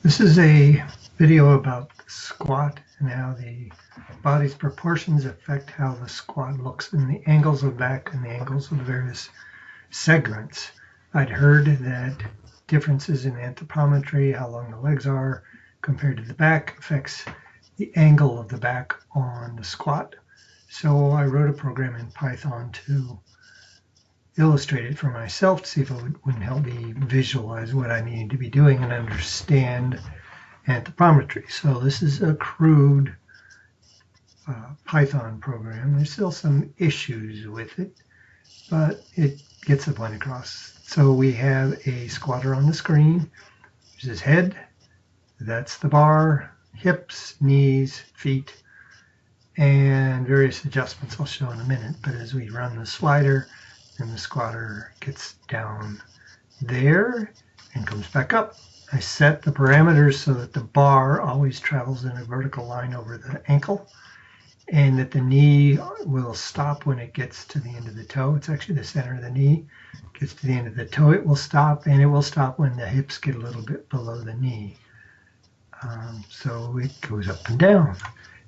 This is a video about the squat and how the body's proportions affect how the squat looks and the angles of the back and the angles of the various segments. I'd heard that differences in anthropometry, how long the legs are compared to the back, affects the angle of the back on the squat. So I wrote a program in Python to illustrate it for myself to see if it wouldn't help me visualize what I needed to be doing and understand anthropometry. So this is a crude Python program. There's still some issues with it, but it gets the point across. So we have a squatter on the screen. There's his head. That's the bar, hips, knees, feet, and various adjustments I'll show in a minute. But as we run the slider, then the squatter gets down there and comes back up. I set the parameters so that the bar always travels in a vertical line over the ankle and that the knee will stop when it gets to the end of the toe. It's actually the center of the knee. Gets to the end of the toe, it will stop, and it will stop when the hips get a little bit below the knee. So it goes up and down.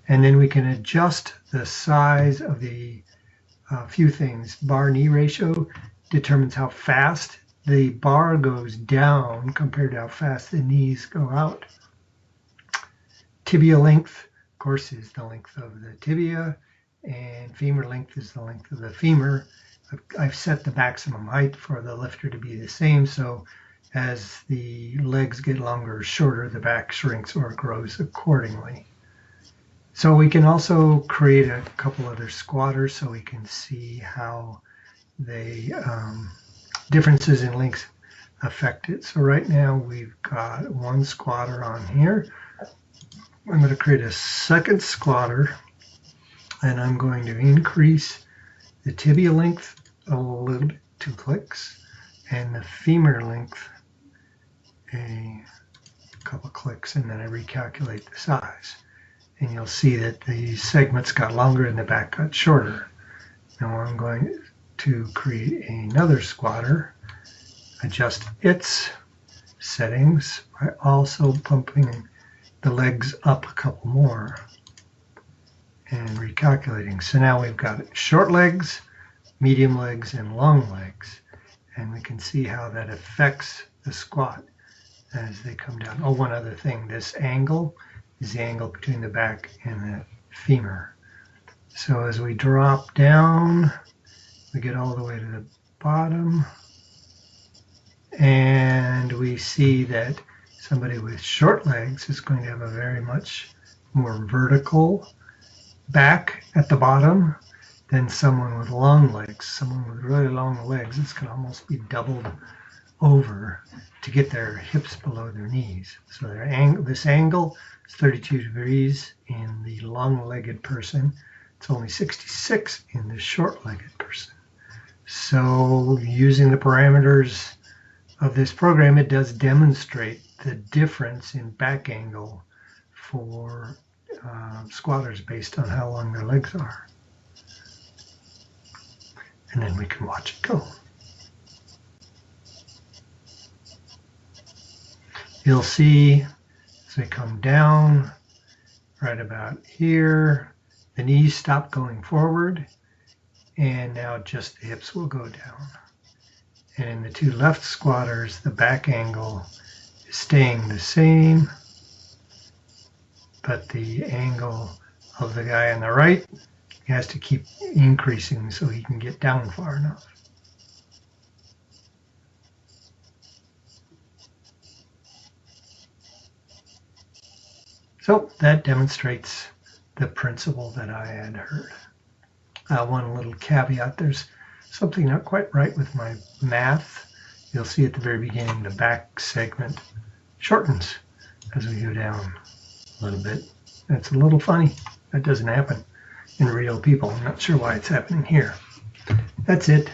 And then we can adjust the size of the few things. Bar-knee ratio determines how fast the bar goes down compared to how fast the knees go out. Tibia length, of course, is the length of the tibia, and femur length is the length of the femur. I've set the maximum height for the lifter to be the same, so as the legs get longer or shorter, the back shrinks or grows accordingly. So we can also create a couple other squatters so we can see how they differences in length affect it. So right now we've got one squatter on here. I'm going to create a second squatter, and I'm going to increase the tibia length a little bit, 2 clicks, and the femur length a couple clicks, and then I recalculate the size. And you'll see that the segments got longer and the back got shorter. Now I'm going to create another squatter, adjust its settings by also pumping the legs up a couple more and recalculating. So now we've got short legs, medium legs, and long legs. And we can see how that affects the squat as they come down. Oh, one other thing, this angle is the angle between the back and the femur. So as we drop down, we get all the way to the bottom, and we see that somebody with short legs is going to have a very much more vertical back at the bottom than someone with long legs. Someone with really long legs, it's going to almost be doubled over to get their hips below their knees. So this angle is 32 degrees in the long-legged person. It's only 66 in the short-legged person. So using the parameters of this program, it does demonstrate the difference in back angle for squatters based on how long their legs are. And then we can watch it go. You'll see as they come down right about here, the knees stop going forward, and now just the hips will go down. And in the two left squatters, the back angle is staying the same, but the angle of the guy on the right has to keep increasing so he can get down far enough. So that demonstrates the principle that I had heard. One little caveat, there's something not quite right with my math. You'll see at the very beginning the back segment shortens as we go down a little bit. That's a little funny. That doesn't happen in real people. I'm not sure why it's happening here. That's it.